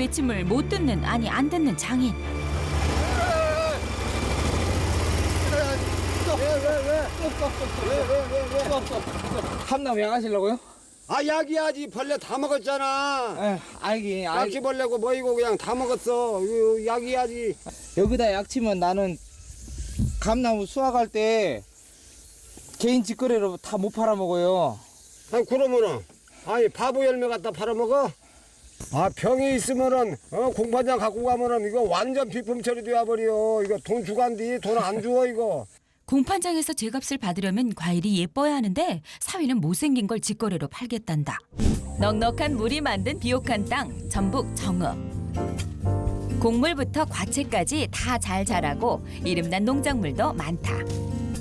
외침을 못 듣는 아니 안 듣는 장인. 함남 양하시려고요? 아 약이야지 벌레 다 먹었잖아. 알기. 약기벌레고 뭐이고 그냥 다 먹었어. 이거 약이야지. 여기다 약치면 나는 감나무 수확할 때 개인 직거래로 다 못 팔아먹어요. 아니 그러면은 아니 바보 열매 갖다 팔아먹어? 아 병이 있으면은 공판장 갖고 가면은 이거 완전 비품 처리돼야 버려. 이거 돈 주고 한디 돈 안 줘 이거. 공판장에서 제값을 받으려면 과일이 예뻐야 하는데 사위는 못생긴 걸 직거래로 팔겠단다. 넉넉한 물이 만든 비옥한 땅, 전북 정읍. 곡물부터 과채까지 다 잘 자라고 이름난 농작물도 많다.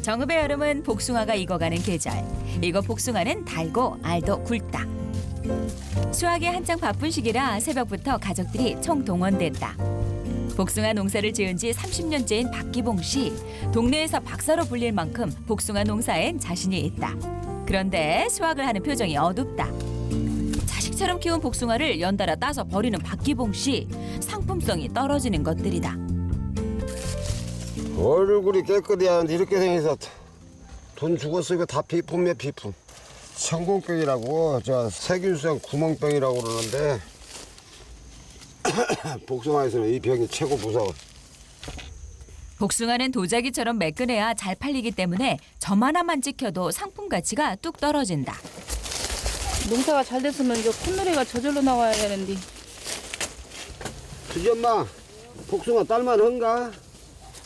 정읍의 여름은 복숭아가 익어가는 계절. 이거 복숭아는 달고 알도 굵다. 수확에 한창 바쁜 시기라 새벽부터 가족들이 총동원됐다. 복숭아 농사를 지은 지 30년째인 박기봉 씨. 동네에서 박사로 불릴 만큼 복숭아 농사엔 자신이 있다. 그런데 수확을 하는 표정이 어둡다. 자식처럼 키운 복숭아를 연달아 따서 버리는 박기봉 씨. 상품성이 떨어지는 것들이다. 얼굴이 깨끗해야 하는데 이렇게 생겨서 돈 죽었어. 이거 다 비품이야 비품. 천공병이라고 저 세균성 구멍병이라고 그러는데 복숭아에서는 이 병이 최고 무서워. 복숭아는 도자기처럼 매끈해야 잘 팔리기 때문에 점 하나만 찍혀도 상품 가치가 뚝 떨어진다. 농사가 잘 됐으면 이거 콧노래가 저절로 나와야 되는데. 주지 엄마 복숭아 딸만한가?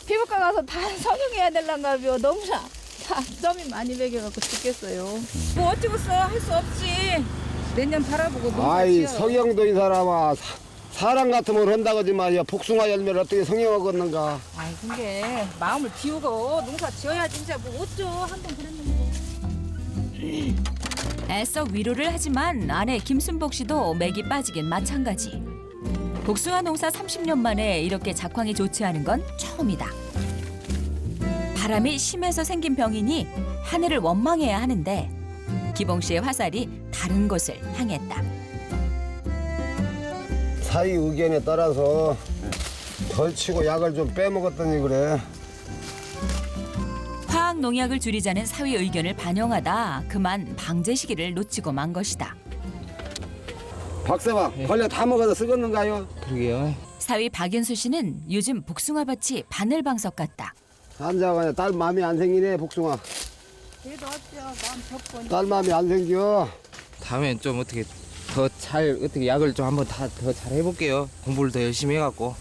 피부과 가서 다 성형해야 될란가요. 농사 다 점이 많이 배겨갖고 죽겠어요. 뭐 어찌겠어 할 수 없지. 내년 바라보고 농사 아이 지어. 성형도인 사람아 사람 같으면 한다고지 말이야. 복숭아 열매를 어떻게 성형하겠는가. 아이 근데 마음을 비우고 농사 지어야지. 진짜 뭐 어쩌 한번 그랬는데. 애써 위로를 하지만 아내 김순복 씨도 맥이 빠지긴 마찬가지. 복숭아 농사 30년 만에 이렇게 작황이 좋지 않은 건 처음이다. 바람이 심해서 생긴 병이니 하늘을 원망해야 하는데 기봉 씨의 화살이 다른 곳을 향했다. 사위 의견에 따라서 덜 치고 약을 좀 빼먹었더니 그래. 화학 농약을 줄이자는 사위 의견을 반영하다 그만 방제 시기를 놓치고 만 것이다. 박사방 벌레 다 먹어서 쓰겄는가요? 그러게요. 사위 박윤수 씨는 요즘 복숭아밭이 바늘방석 같다. 한자가 딸 마음이 안 생기네 복숭아. 그래도 어쩌 마음 접고. 딸 마음이 안 생겨. 다음엔 좀 어떻게 더 잘 어떻게 약을 좀 한번 더 잘 해볼게요. 공부를 더 열심히 해갖고.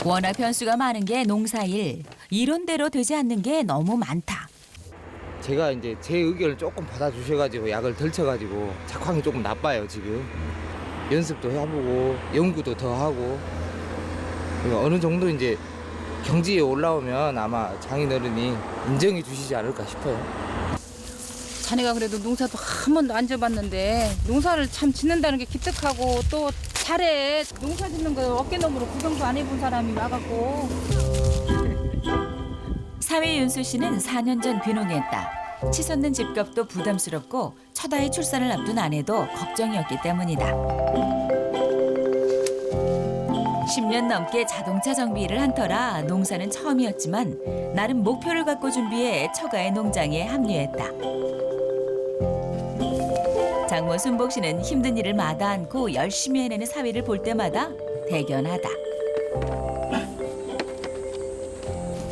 워낙 변수가 많은 게 농사일. 이론대로 되지 않는 게 너무 많다. 제가 이제 제 의견을 조금 받아주셔가지고 약을 덜 쳐가지고 작황이 조금 나빠요 지금. 연습도 해보고 연구도 더 하고. 그러니까 어느 정도 이제 경지에 올라오면 아마 장인어른이 인정해 주시지 않을까 싶어요. 자네가 그래도 농사도 한 번도 안 져봤는데 농사를 참 짓는다는 게 기특하고 또 잘해. 농사 짓는 거 어깨너머로 구경도 안 해본 사람이 와갖고. 사위 윤수 씨는 4년 전 귀농했다. 치솟는 집값도 부담스럽고 첫 아이 출산을 앞둔 아내도 걱정이었기 때문이다. 10년 넘게 자동차 정비 일을 한 터라 농사는 처음이었지만 나름 목표를 갖고 준비해 처가의 농장에 합류했다. 장모 순복 씨는 힘든 일을 마다 않고 열심히 해내는 사위를 볼 때마다 대견하다.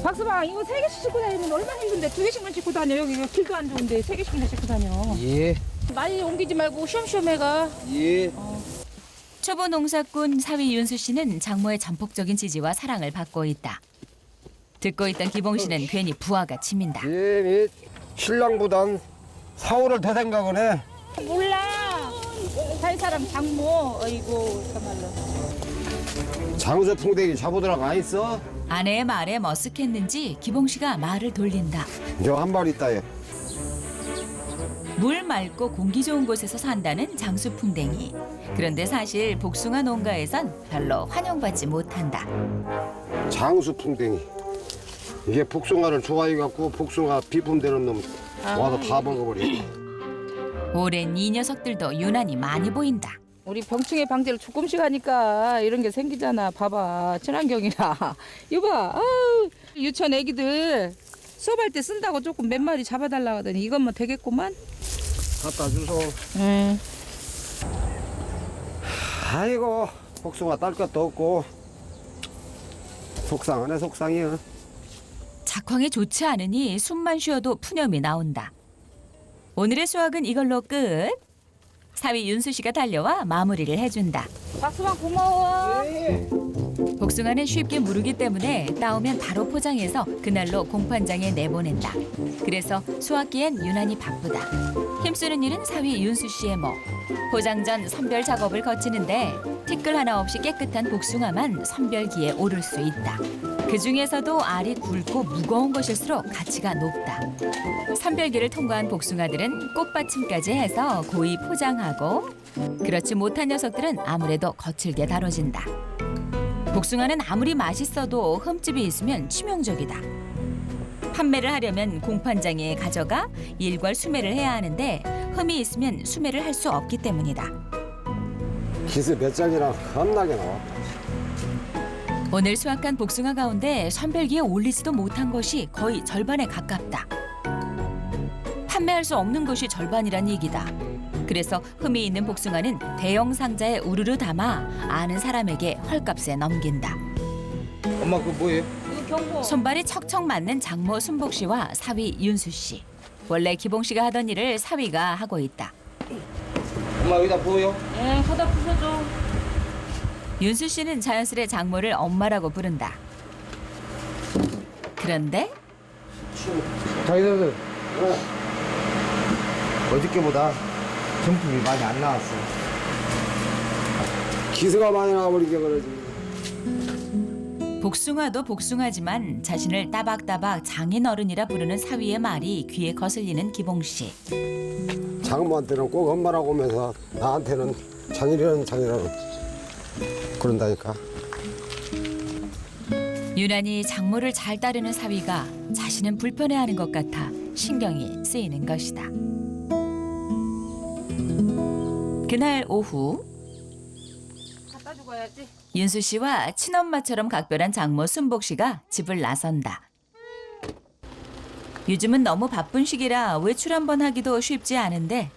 박수방 이거 3개씩 싣고 다니면 얼마나 힘든데. 2개씩만 싣고 다녀. 여기 길도 안 좋은데 3개씩이나 싣고 다녀. 예. 많이 옮기지 말고 쉬엄쉬엄 해가. 예. 초보 농사꾼 사위 윤수 씨는 장모의 전폭적인 지지와 사랑을 받고 있다. 듣고 있던 기봉 씨는 괜히 부하가 치민다. 예, 신랑보단 사오를 더 생각을 해. 몰라. 살 사람 장모. 어이구 참말로. 장수 풍뎅이 잡으더라고 안 있어? 아내의 말에 머쓱했는지 기봉 씨가 말을 돌린다. 저 한 발 있다 얘. 물 맑고 공기 좋은 곳에서 산다는 장수풍뎅이. 그런데 사실 복숭아 농가에선 별로 환영받지 못한다. 장수 풍뎅이. 이게 복숭아를 좋아해갖고 복숭아 비품 되는 놈 와서 다 먹어버려. 오랜 이 녀석들도 유난히 많이 보인다. 우리 병충해 방제를 조금씩 하니까 이런 게 생기잖아. 봐봐. 친환경이라. 이거 봐. 아우, 유치원 애기들 수업할 때 쓴다고 조금 몇 마리 잡아달라고 하더니 이것만 되겠구만. 갖다 주소. 응. 아이고 복숭아 딸 것도 없고 속상하네 속상이야. 작황이 좋지 않으니 숨만 쉬어도 푸념이 나온다. 오늘의 수확은 이걸로 끝. 사위 윤수 씨가 달려와 마무리를 해준다. 박수만 고마워. 복숭아는 쉽게 무르기 때문에 따오면 바로 포장해서 그날로 공판장에 내보낸다. 그래서 수확기엔 유난히 바쁘다. 힘쓰는 일은 사위 윤수 씨의 몫. 포장 전 선별 작업을 거치는데 티끌 하나 없이 깨끗한 복숭아만 선별기에 오를 수 있다. 그 중에서도 알이 굵고 무거운 것일수록 가치가 높다. 선별기를 통과한 복숭아들은 꽃받침까지 해서 고이 포장하고, 그렇지 못한 녀석들은 아무래도 거칠게 다뤄진다. 복숭아는 아무리 맛있어도 흠집이 있으면 치명적이다. 판매를 하려면 공판장에 가져가 일괄 수매를 해야 하는데 흠이 있으면 수매를 할 수 없기 때문이다. 기스 몇 장이나 겁나게 나와. 오늘 수확한 복숭아 가운데 선별기에 올리지도 못한 것이 거의 절반에 가깝다. 판매할 수 없는 것이 절반이란 얘기다. 그래서 흠이 있는 복숭아는 대형 상자에 우르르 담아 아는 사람에게 헐값에 넘긴다. 엄마 그거 뭐예요? 손발이 척척 맞는 장모 순복 씨와 사위 윤수 씨. 원래 기봉 씨가 하던 일을 사위가 하고 있다. 엄마 여기다 부어요? 예, 사다 부숴줘. 윤수 씨는 자연스레 장모를 엄마라고 부른다. 그런데 자기들 어저께보다 정품이 많이 안 나왔어. 기스가 많이 나와버리게 그러지. 복숭아도 복숭아지만 자신을 따박따박 장인어른이라 부르는 사위의 말이 귀에 거슬리는 기봉 씨. 장모한테는 꼭 엄마라고 하면서 나한테는 장인이라는 그런다니까. 유난히 장모를 잘 따르는 사위가 자신은 불편해하는 것 같아 신경이 쓰이는 것이다. 그날 오후 갖다 주고 가야지. 윤수 씨와 친엄마처럼 각별한 장모 순복 씨가 집을 나선다. 요즘은 너무 바쁜 시기라 외출 한번 하기도 쉽지 않은데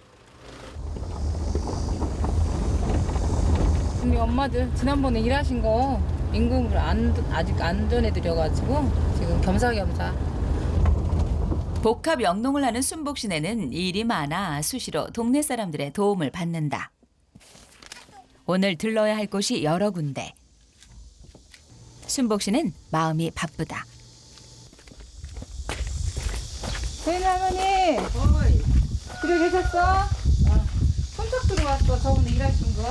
우리 엄마들 지난번에 일하신 거 임금을 아직 안 전해드려가지고 지금 겸사겸사. 복합 영농을 하는 순복 씨네는 일이 많아 수시로 동네 사람들의 도움을 받는다. 오늘 들러야 할 곳이 여러 군데. 순복 씨는 마음이 바쁘다. 세인 할머니. 집에 계셨어? 손톱 들어왔어. 저번에 일하신 거.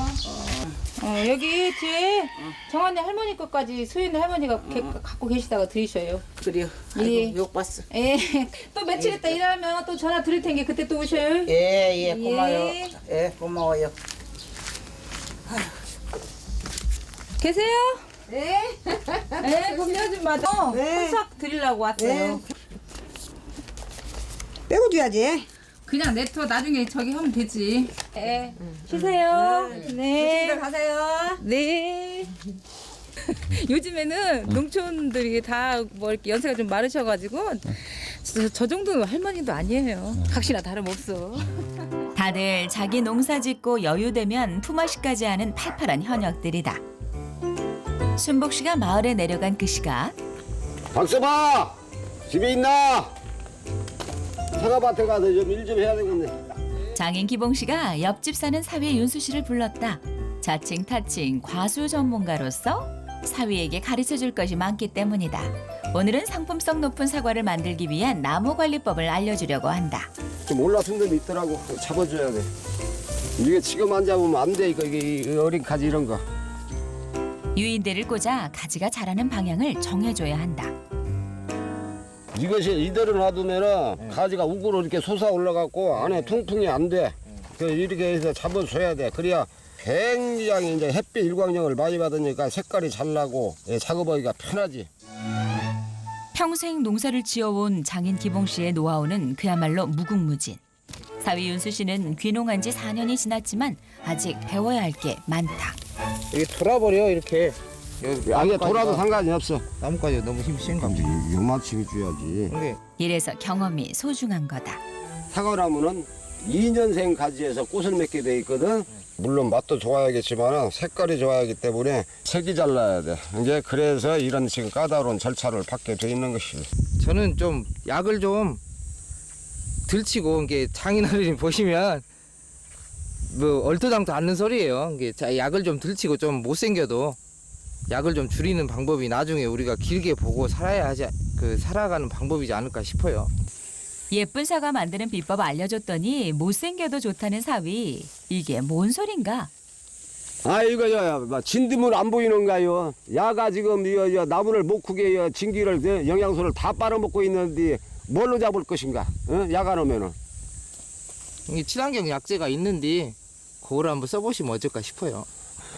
여기 뒤에 정한이 할머니 것까지 수인 할머니가 갖고 계시다가 드리셔요. 그래요. 예. 아이고, 욕 봤어. 예. 또 며칠 있다 일하면 또 전화 드릴 테니 그때 또 오셔요. 예, 고마워요. 예. 예, 고마워요. 계세요? 네. 네, 걱정하지 마. 네. 싹 드리려고 왔어요. 빼고 줘야지. 그냥 내터 나중에 저기 하면 되지. 네. 쉬세요. 네. 집에 가세요. 네. 요즘에는 농촌들이 다 뭐 이렇게 연세가 좀 많으셔가지고 저 정도는 할머니도 아니에요. 각시나 다름없어. 다들 자기 농사 짓고 여유되면 품앗이까지 하는 팔팔한 현역들이다. 순복 씨가 마을에 내려간 그 시각 박서봐 집에 있나? 사과밭에 가서 좀 일 좀 해야 되겠네. 장인 기봉 씨가 옆집 사는 사위 윤수 씨를 불렀다. 자칭 타칭 과수 전문가로서 사위에게 가르쳐줄 것이 많기 때문이다. 오늘은 상품성 높은 사과를 만들기 위한 나무관리법을 알려주려고 한다. 좀 올라선 놈이 있더라고. 잡아줘야 돼. 이게 지금 안 잡으면 안 돼. 이게 어린 가지 이런 거. 유인대를 꽂아 가지가 자라는 방향을 정해줘야 한다. 이것이 이대로 놔두면은 가지가 우구로 이렇게 솟아 올라갖고 안에 통풍이 안 돼. 그 이렇게 해서 잡아줘야 돼. 그래야 굉장히 이제 햇빛 일광욕을 많이 받으니까 색깔이 잘 나고 작업하기가 편하지. 평생 농사를 지어온 장인 기봉 씨의 노하우는 그야말로 무궁무진. 사위 윤수 씨는 귀농한 지 4년이 지났지만 아직 배워야 할 게 많다. 이게 돌아버려 이렇게. 아니 돌아도 상관이 없어. 나뭇가지가 너무 힘 센 근데 감지. 요만치 줘야지. 근데 이래서 경험이 소중한 거다. 사과나무는 2년생 가지에서 꽃을 맺게 돼 있거든. 물론 맛도 좋아야겠지만 색깔이 좋아야 하기 때문에 색이 잘나야 돼. 이제 그래서 이런 지금 까다로운 절차를 받게 돼 있는 것이. 저는 좀 약을 좀 들치고 이게 장인어른이 보시면 뭐 얼토당토 않는 소리예요. 이게 약을 좀 들치고 좀 못생겨도 약을 좀 줄이는 방법이 나중에 우리가 길게 보고 살아야 하지 살아가는 방법이지 않을까 싶어요. 예쁜 사과 만드는 비법 알려줬더니 못생겨도 좋다는 사위. 이게 뭔 소린가? 아 이거 진드문 안 보이는가요? 야가 지금 이 나무를 못 크게 진기를 영양소를 다 빨아먹고 있는데 뭘로 잡을 것인가? 야가 놓으면은. 이게 친환경 약재가 있는데 그걸 한번 써보시면 어떨까 싶어요.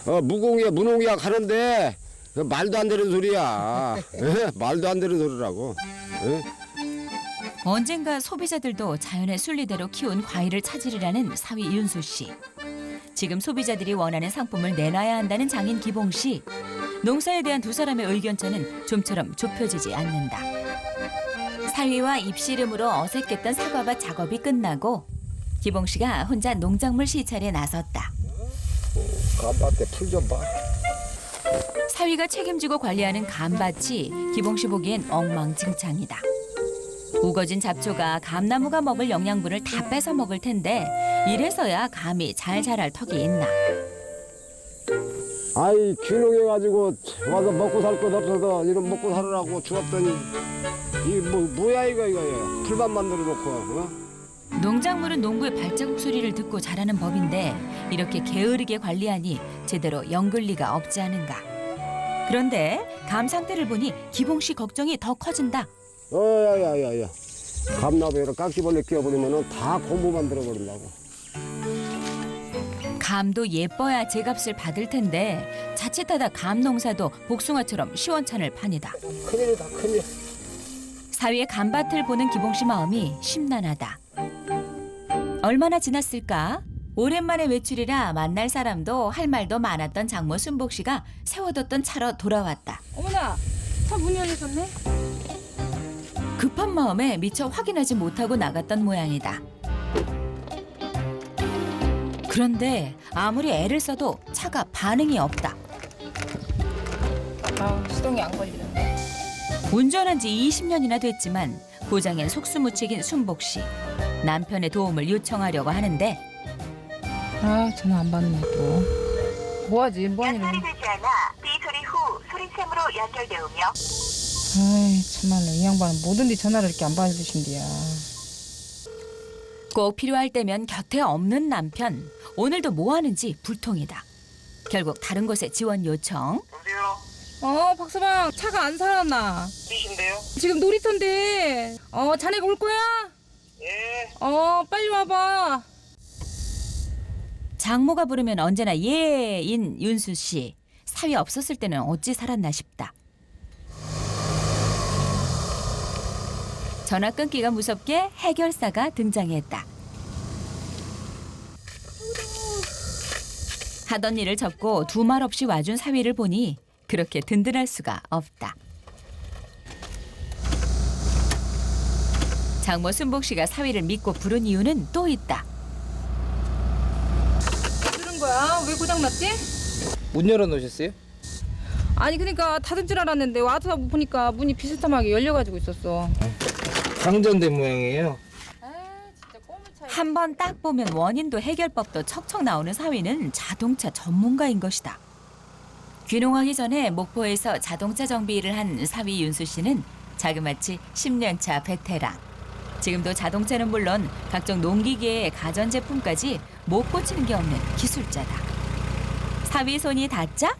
무농약 하는데 말도 안 되는 소리야. 말도 안 되는 소리라고. 언젠가 소비자들도 자연의 순리대로 키운 과일을 찾으리라는 사위 윤수 씨. 지금 소비자들이 원하는 상품을 내놔야 한다는 장인 기봉 씨. 농사에 대한 두 사람의 의견차는 좀처럼 좁혀지지 않는다. 사위와 입씨름으로 어색했던 사과밭 작업이 끝나고 기봉 씨가 혼자 농작물 시찰에 나섰다. 감밭에 풀 좀 봐. 사위가 책임지고 관리하는 감밭이 기봉 씨 보기엔 엉망진창이다. 우거진 잡초가 감나무가 먹을 영양분을 다 뺏어 먹을 텐데 이래서야 감이 잘 자랄 턱이 있나. 아이 귀농해가지고 와서 먹고 살 것 없어서 이런 먹고 살으라고 주었더니 이 뭐야 이거 풀만 만들어 놓고. 농작물은 농부의 발자국 소리를 듣고 자라는 법인데 이렇게 게으르게 관리하니 제대로 연글 리가 없지 않은가. 그런데 감 상태를 보니 기봉 씨 걱정이 더 커진다. 야야야야. 감나무에를 깍지벌레 끼워버리면 다 공부 만들어버린다고. 감도 예뻐야 제값을 받을 텐데 자칫하다 감 농사도 복숭아처럼 시원찮을 판이다. 큰일이다 큰일. 사위의 감밭을 보는 기봉 씨 마음이 심란하다. 얼마나 지났을까? 오랜만에 외출이라 만날 사람도 할 말도 많았던 장모 순복 씨가 세워뒀던 차로 돌아왔다. 어머나, 차 문이 열렸었네. 급한 마음에 미처 확인하지 못하고 나갔던 모양이다. 그런데 아무리 애를 써도 차가 반응이 없다. 아, 시동이 안 걸리는데. 운전한 지 20년이나 됐지만 고장엔 속수무책인 순복 씨. 남편의 도움을 요청하려고 하는데 아, 전화 안 받네 또. 뭐하지? 뭐하니? 연결이 되지 않아 삐 소리 후 소리샘으로 연결되오며. 아이, 참말로 이 양반은 뭐든지 전화를 이렇게 안 받으신디야. 꼭 필요할 때면 곁에 없는 남편. 오늘도 뭐 하는지 불통이다. 결국 다른 곳에 지원 요청. 여보세요? 박서방, 차가 안 살았나? 삐신데요? 지금 놀이터인데. 자네가 올 거야? 예. 빨리 와봐. 장모가 부르면 언제나 예인 윤수 씨. 사위 없었을 때는 어찌 살았나 싶다. 전화 끊기가 무섭게 해결사가 등장했다. 하던 일을 접고 두 말 없이 와준 사위를 보니 그렇게 든든할 수가 없다. 장모 순복 씨가 사위를 믿고 부른 이유는 또 있다. 들은 거야? 왜 고장났지? 문 열어놓으셨어요? 아니, 그러니까 닫은 줄 알았는데 와서 보니까 문이 비스듬하게 열려가지고 있었어. 방전된 모양이에요. 진짜 꼬물 차. 한 번 딱 보면 원인도 해결법도 척척 나오는 사위는 자동차 전문가인 것이다. 귀농하기 전에 목포에서 자동차 정비 일을 한 사위 윤수 씨는 자그마치 10년차 베테랑. 지금도 자동차는 물론 각종 농기계의 가전제품까지 못 고치는 게 없는 기술자다. 사위 손이 닿자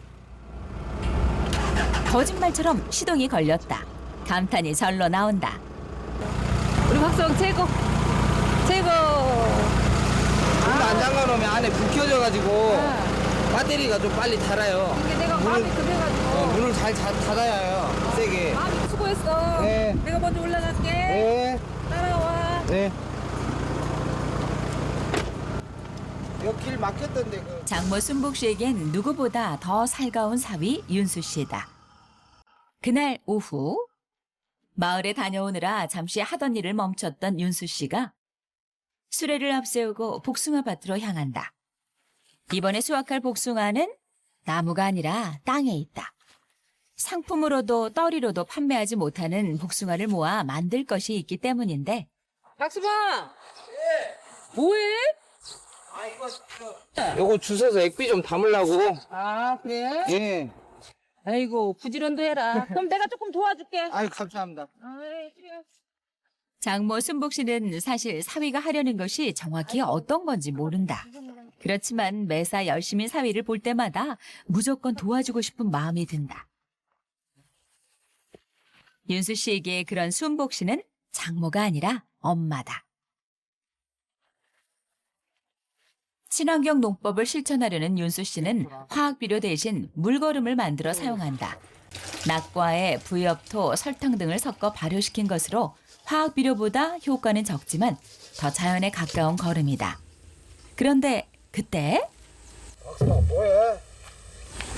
거짓말처럼 시동이 걸렸다. 감탄이 절로 나온다. 우리 박서방 최고. 최고. 문 안 잠가놓으면 안에 불 켜져가지고 배터리가 좀 빨리 닳아요. 이게 내가 마음이 급해가지고. 문을 잘 닫아야 해요. 세게. 마음이 수고했어. 네. 내가 먼저 올라갈게. 네. 따라와. 네. 막혔던데 그. 장모 순복 씨에겐 누구보다 더 살가운 사위 윤수 씨다. 그날 오후 마을에 다녀오느라 잠시 하던 일을 멈췄던 윤수 씨가 수레를 앞세우고 복숭아 밭으로 향한다. 이번에 수확할 복숭아는 나무가 아니라 땅에 있다. 상품으로도 떨이로도 판매하지 못하는 복숭아를 모아 만들 것이 있기 때문인데 박수방. 뭐해? 요거 주워서 액비 좀 담으려고. 아 그래? 예. 아이고 부지런도 해라. 그럼 내가 조금 도와줄게. 아유 감사합니다. 장모 순복 씨는 사실 사위가 하려는 것이 정확히 어떤 건지 모른다. 그렇지만 매사 열심히 사위를 볼 때마다 무조건 도와주고 싶은 마음이 든다. 윤수 씨에게 그런 순복 씨는 장모가 아니라 엄마다. 친환경 농법을 실천하려는 윤수 씨는 화학비료 대신 물거름을 만들어 사용한다. 낙과에 부엽토, 설탕 등을 섞어 발효시킨 것으로 화학비료보다 효과는 적지만 더 자연에 가까운 거름이다. 그런데 그때 박수방 뭐해?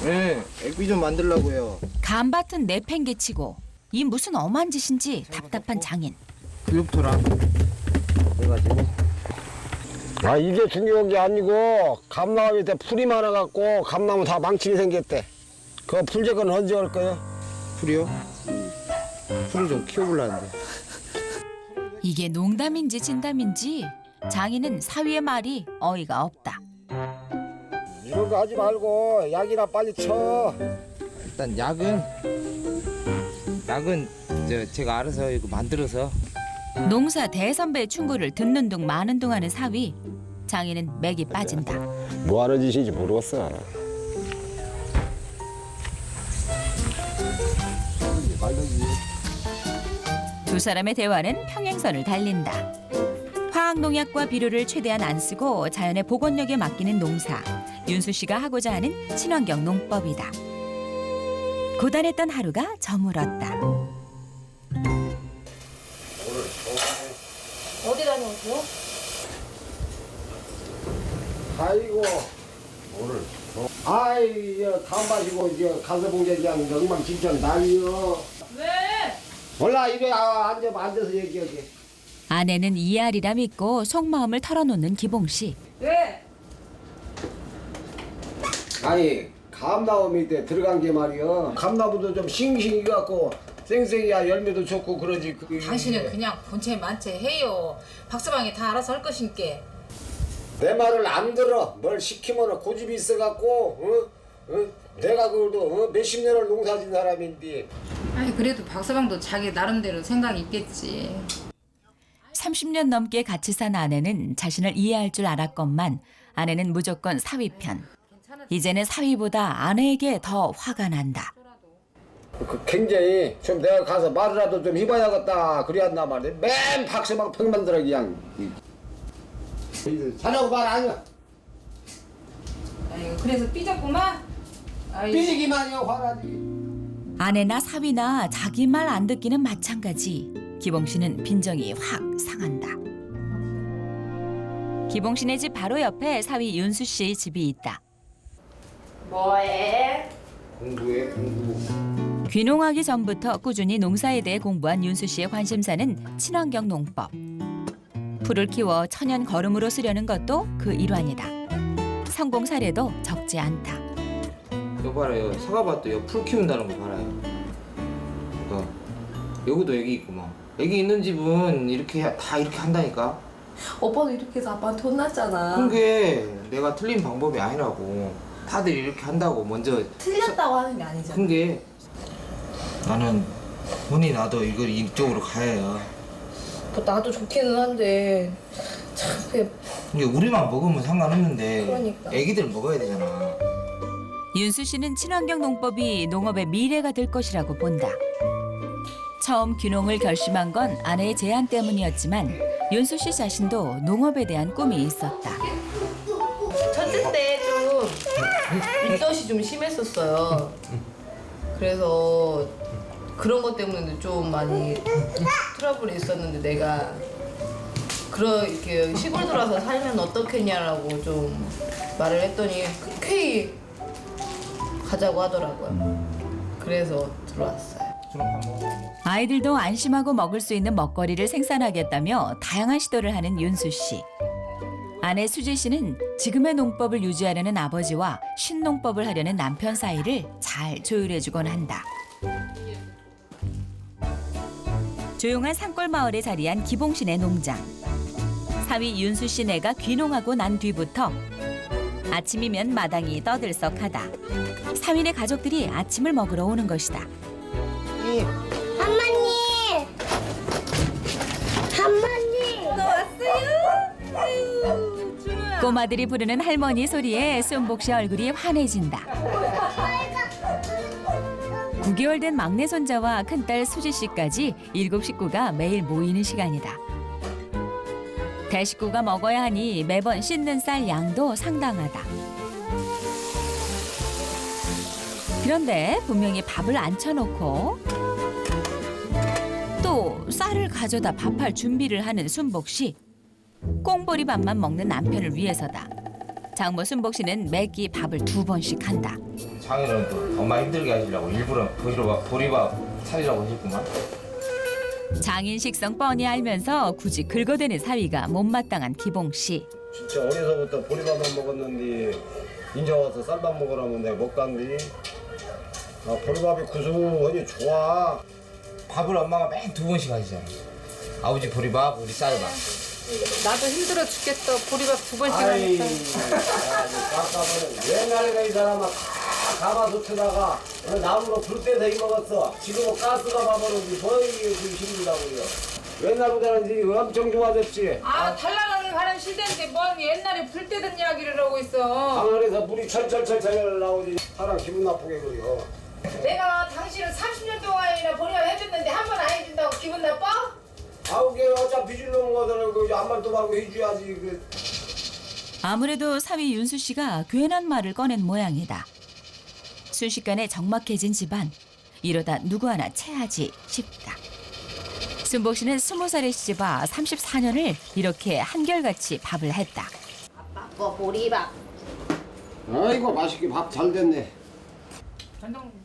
네, 액비 좀 만들려고요. 감밭은 내팽개치고 이 무슨 엄한 짓인지 답답한 장인. 부엽토랑 그래가지고. 아 이게 중요한 게 아니고 감나무 밑에 풀이 많아갖고 감나무 다 망치게 생겼대. 그 풀제거는 언제 할 거요? 풀이요? 풀을 좀 키워보려는데. 이게 농담인지 진담인지 장인은 사위의 말이 어이가 없다. 이런 거 하지 말고 약이나 빨리 쳐. 일단 약은 제가 알아서 이거 만들어서. 농사 대선배의 충고를 듣는 둥 마는 둥 하는 사위. 장인은 맥이 빠진다. 뭐 하는 짓인지 모르겠어. 두 사람의 대화는 평행선을 달린다. 화학농약과 비료를 최대한 안 쓰고 자연의 복원력에 맡기는 농사. 윤수 씨가 하고자 하는 친환경 농법이다. 고단했던 하루가 저물었다. 어디 다녀오세요? 아이고 뭐를? 아이 다음 마시고 이제 가서 봉제 그냥 엉망진창 난리여. 왜? 몰라 이래 앉아서 얘기하게. 아내는 이해하리라 믿고 속마음을 털어놓는 기봉 씨. 왜? 아니 감나무 밑에 들어간 게 말이야. 감나무도 좀 싱싱해 갖고 생생이야 열매도 좋고 그러지. 당신은 그냥 본체 만체 해요. 박서방이 다 알아서 할 것인께. 내 말을 안 들어. 뭘 시키면 고집이 있어갖고 내가 그래도 몇십 년을 농사진 사람인데. 아니 그래도 박서방도 자기 나름대로 생각이 있겠지. 30년 넘게 같이 산 아내는 자신을 이해할 줄 알았건만 아내는 무조건 사위 편. 이제는 사위보다 아내에게 더 화가 난다. 굉장히 좀 내가 가서 말이라도 좀 해봐야겠다 그래야한단 말이야. 맨 박서방 평만 들어 그냥. 자라고 말 아니야. 아이고 그래서 삐졌구만. 삐지기만이야 화나지. 아내나 사위나 자기 말 안 듣기는 마찬가지. 기봉 씨는 빈정이 확 상한다. 기봉 씨네 집 바로 옆에 사위 윤수 씨의 집이 있다. 뭐해? 공부해 공부. 귀농하기 전부터 꾸준히 농사에 대해 공부한 윤수 씨의 관심사는 친환경 농법. 풀을 키워 천연 거름으로 쓰려는 것도 그 일환이다. 성공 사례도 적지 않다. 이거 봐라요. 사과밭도 풀 키운다는 거 봐라요. 이거 여기도 애기 있고 막. 애기 있는 집은 다 이렇게 한다니까. 오빠도 이렇게 해서 아빠한테 혼났잖아. 그게 내가 틀린 방법이 아니라고. 다들 이렇게 한다고 먼저. 틀렸다고 하는 게 아니잖아. 그게 나는 혼이 나도 이걸 이쪽으로 가야 해요. 뭐 나도 좋기는 한데 참 그게 이게 우리만 먹으면 상관없는데 그러니까. 애기들 먹어야 되잖아. 윤수 씨는 친환경 농법이 농업의 미래가 될 것이라고 본다. 처음 귀농을 결심한 건 아내의 제안 때문이었지만 윤수 씨 자신도 농업에 대한 꿈이 있었다. 첫째 때 좀 입덧이 좀 심했었어요. 그래서 그런 것 때문에 좀 많이 트러블이 있었는데 내가 이렇게 시골 들어와서 살면 어떻겠냐라고 좀 말을 했더니 흔쾌히 가자고 하더라고요. 그래서 들어왔어요. 아이들도 안심하고 먹을 수 있는 먹거리를 생산하겠다며 다양한 시도를 하는 윤수 씨. 아내 수지 씨는 지금의 농법을 유지하려는 아버지와 신농법을 하려는 남편 사이를 잘 조율해주곤 한다. 조용한 산골 마을에 자리한 기봉신의 농장. 사위 윤수 씨 네가 귀농하고 난 뒤부터 아침이면 마당이 떠들썩하다. 사위네 가족들이 아침을 먹으러 오는 것이다. 할머니! 할머니! 너 왔어요? 아유, 준호야. 꼬마들이 부르는 할머니 소리에 순복 씨 얼굴이 환해진다. 9개월 된 막내 손자와 큰딸 수지 씨까지 7 식구가 매일 모이는 시간이다. 대식구가 먹어야 하니 매번 씻는 쌀 양도 상당하다. 그런데 분명히 밥을 안 쳐놓고 또 쌀을 가져다 밥할 준비를 하는 순복 씨. 꽁보리밥만 먹는 남편을 위해서다. 장모 순복 씨는 매끼 밥을 2번씩 한다. 장인은 또 엄마 힘들게 하시려고 일부러 보리밥 차리라고 하셨구만. 장인 식성 뻔히 알면서 굳이 긁어대는 사위가 못마땅한 기봉 씨. 진짜 어려서부터 보리밥만 먹었는데 인제 와서 쌀밥 먹으라면 내가 못 간디. 아, 보리밥이 구수하니 좋아. 밥을 엄마가 맨 2번씩 하시잖아. 아버지 보리밥, 우리 쌀밥. 나도 힘들어 죽겠어. 보리밥 2번씩 아이, 하니까. 깝깝하네. 옛날에 이 사람은 다 가마솥에다가 나무로 불 때서 이 먹었어. 지금은 가스가 밥으로지 뭐 이게 힘들다고요. 옛날보다는 이제 엄청 좋아졌지. 달라가게 가는 시대인데 뭔 옛날에 불 때던 이야기를 하고 있어. 방안에서 물이 철철철철 나오지. 사람 기분 나쁘게 그래요. 내가 당신을 30년 동안이나 보리밥 해줬는데 한 번 안 해준다고 기분 나빠? 아우 걔 어차피 주는 거들은 그 아무 말도 말고 해줘야지. 그. 아무래도 사위 윤수 씨가 괜한 말을 꺼낸 모양이다. 순식간에 적막해진 집안. 이러다 누구 하나 체하지 싶다. 순복 씨는 20살에 시집와 34년을 이렇게 한결같이 밥을 했다. 아빠 보리밥. 아이고 맛있게 밥 잘 됐네.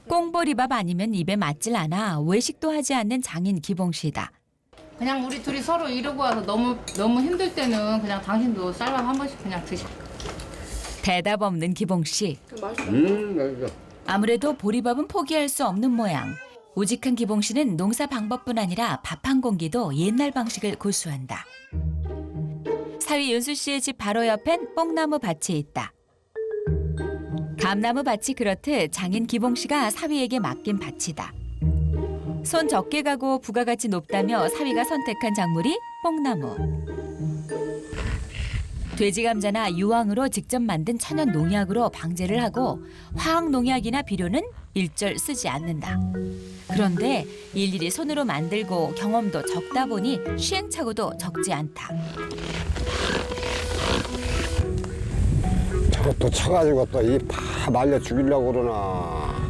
꽁보리밥 아니면 입에 맞질 않아 외식도 하지 않는 장인 기봉 씨다. 그냥 우리 둘이 서로 이러고 와서 너무 힘들 때는 그냥 당신도 쌀밥 한 번씩 그냥 드셔. 대답 없는 기봉 씨. 맛있어. 아무래도 보리밥은 포기할 수 없는 모양. 우직한 기봉 씨는 농사 방법뿐 아니라 밥 한 공기도 옛날 방식을 고수한다. 사위 윤수 씨의 집 바로 옆엔 뽕나무 밭이 있다. 감나무 밭이 그렇듯 장인 기봉 씨가 사위에게 맡긴 밭이다. 손 적게 가고 부가가치 높다며 사위가 선택한 작물이 뽕나무. 돼지 감자나 유황으로 직접 만든 천연 농약으로 방제를 하고 화학 농약이나 비료는 일절 쓰지 않는다. 그런데 일일이 손으로 만들고 경험도 적다 보니 시행착오도 적지 않다. 저것도 쳐가지고 또 이 파 말려 죽이려고 그러나.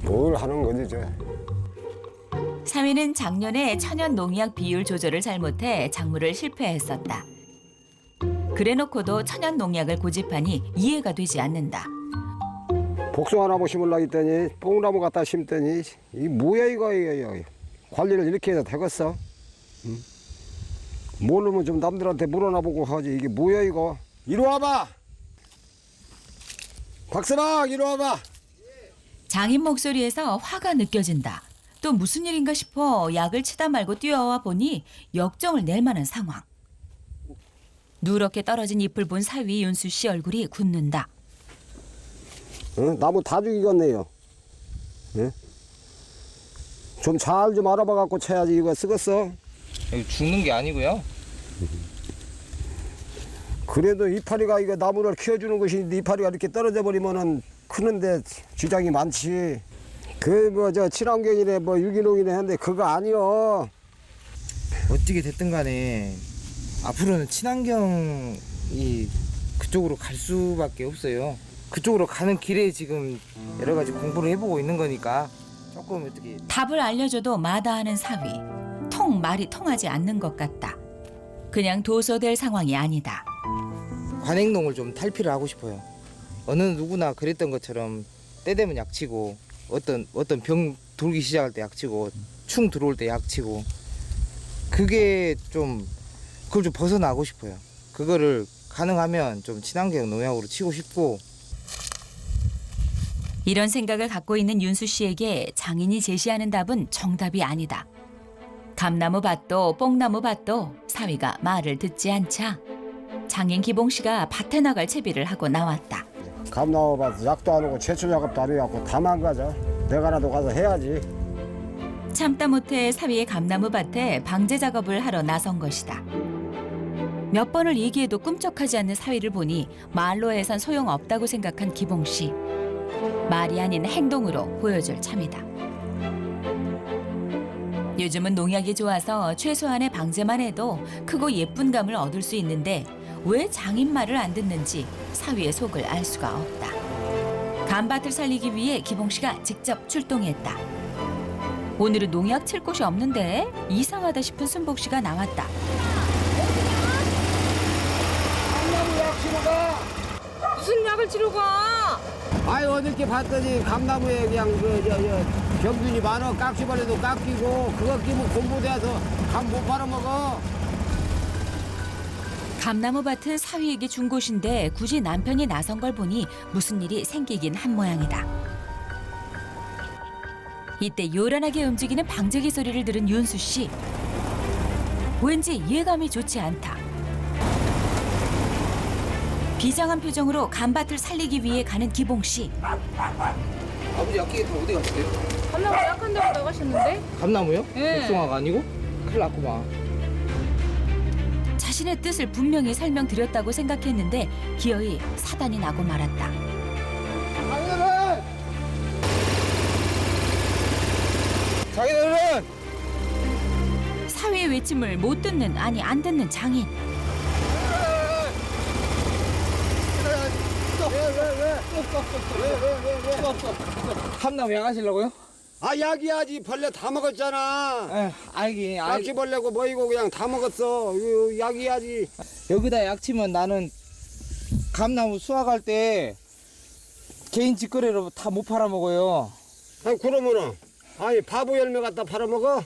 뭘 하는 거지 저. 사위는 작년에 천연 농약 비율 조절을 잘못해 작물을 실패했었다. 그래놓고도 천연 농약을 고집하니 이해가 되지 않는다. 복숭아나무 심으려고 했더니 뽕나무 갖다 심더니 이 뭐야 이거. 관리를 이렇게 해서 되겠어? 응? 모르면 좀 남들한테 물어나 보고 하지. 이게 뭐야 이거. 이리 와봐. 박서방 이리 와봐. 장인 목소리에서 화가 느껴진다. 또 무슨 일인가 싶어 약을 치다 말고 뛰어와 보니 역정을 낼 만한 상황. 누렇게 떨어진 잎을 본 사위 윤수 씨 얼굴이 굳는다. 응? 나무 다 죽이겠네요. 응? 좀 잘 좀 알아봐 갖고 쳐야지. 이거 쓰겠어. 여기 죽는 게 아니고요. 그래도 이파리가 이거 나무를 키워주는 것인데 이파리가 이렇게 떨어져 버리면은 크는데 지장이 많지. 그 뭐 저 친환경이네 뭐 유기농이네 하는데 그거 아니요. 어떻게 됐든 간에 앞으로는 친환경이 그쪽으로 갈 수밖에 없어요. 그쪽으로 가는 길에 지금 여러 가지 공부를 해보고 있는 거니까 조금 어떻게. 답을 알려줘도 마다하는 사위. 통 말이 통하지 않는 것 같다. 그냥 둬서될 상황이 아니다. 관행농을 좀 탈피를 하고 싶어요. 어느 누구나 그랬던 것처럼 때 되면 약치고 어떤 병 돌기 시작할 때 약치고 충 들어올 때 약치고 그게 좀 그걸 좀 벗어나고 싶어요. 그거를 가능하면 좀 친환경 농약으로 치고 싶고. 이런 생각을 갖고 있는 윤수 씨에게 장인이 제시하는 답은 정답이 아니다. 감나무 밭도 뽕나무 밭도 사위가 말을 듣지 않자 장인 기봉 씨가 밭에 나갈 채비를 하고 나왔다. 감나무 밭 약도 안 오고 제초 작업도 안 해갖고 다 망가져. 내가라도 가서 해야지. 참다 못해 사위의 감나무 밭에 방제 작업을 하러 나선 것이다. 몇 번을 얘기해도 꿈쩍하지 않는 사위를 보니 말로 해선 소용없다고 생각한 기봉 씨. 말이 아닌 행동으로 보여줄 참이다. 요즘은 농약이 좋아서 최소한의 방제만 해도 크고 예쁜 감을 얻을 수 있는데 왜 장인 말을 안 듣는지 사위의 속을 알 수가 없다. 감밭을 살리기 위해 기봉 씨가 직접 출동했다. 오늘은 농약 칠 곳이 없는데 이상하다 싶은 순복 씨가 나왔다. 감나무 약 치러 가. 무슨 약을 치러 가? 아이 어저께 봤더니 감나무에 그냥 병균이 많아. 깍지벌레도 깎이고 그거 끼면 공부돼서 감 못 팔아먹어. 감나무 밭은 사위에게 준 곳인데 굳이 남편이 나선 걸 보니 무슨 일이 생기긴 한 모양이다. 이때 요란하게 움직이는 방제기 소리를 들은 윤수 씨. 왠지 예감이 좋지 않다. 비장한 표정으로 감밭을 살리기 위해 가는 기봉 씨. 아버지 약기계통 어디 갔어요? 감나무 약한 데로 나가셨는데? 감나무요? 예. 복숭아가 아니고? 큰일 났구만. 자신의 뜻을 분명히 설명드렸다고 생각했는데 기어이 사단이 나고 말았다. 자기들은 사위의 외침을 못 듣는 아니 안 듣는 장인. 감나무 약 하시려고요? 아 약이야지. 벌레 다 먹었잖아. 알긴 깍지벌레고 뭐이고 그냥 다 먹었어. 이거 약이야지. 여기다 약 치면 나는 감나무 수확할 때 개인 직거래로 다 못 팔아먹어요. 아니 그러면은 아니 바보 열매 갖다 팔아먹어?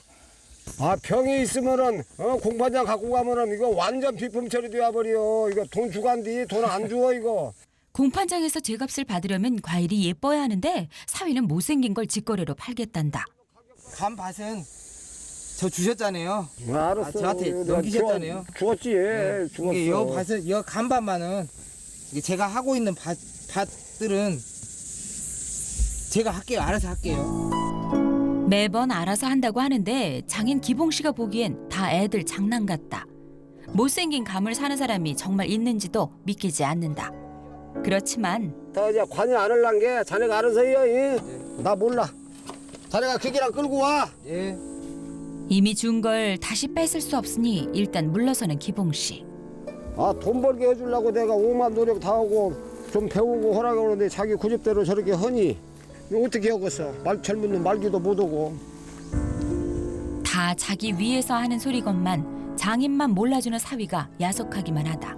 아 병이 있으면은 공판장 갖고 가면은 이거 완전 비품 처리돼야 버려. 이거 돈 주간디 돈 안 주어 이거. 공판장에서 제값을 받으려면 과일이 예뻐야 하는데 사위는 못생긴 걸 직거래로 팔겠단다. 감밭은 저 주셨잖아요. 알았어. 저한테 넘기셨잖아요. 주었지. 주었어. 이게 여 밭은 여 감밭만은 이게 제가 하고 있는 밭들은 제가 할게요. 알아서 할게요. 매번 알아서 한다고 하는데 장인 기봉 씨가 보기엔 다 애들 장난 같다. 못생긴 감을 사는 사람이 정말 있는지도 믿기지 않는다. 그렇지만 더 이제 관여 안 할란 게 자네가 알아서 해요. 나 몰라. 자네가 그 길랑 끌고 와. 예. 이미 준 걸 다시 뺏을 수 없으니 일단 물러서는 기봉 씨. 아 돈 벌게 해주려고 내가 오만 노력 다 하고 좀 배우고 하라고 그러는데 자기 고집대로 저렇게 하니 이거 어떻게 하겠어. 젊은 놈 말기도 못하고. 다 자기 위해서 하는 소리건만 장인만 몰라주는 사위가 야속하기만 하다.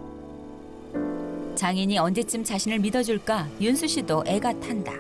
장인이 언제쯤 자신을 믿어줄까 윤수 씨도 애가 탄다.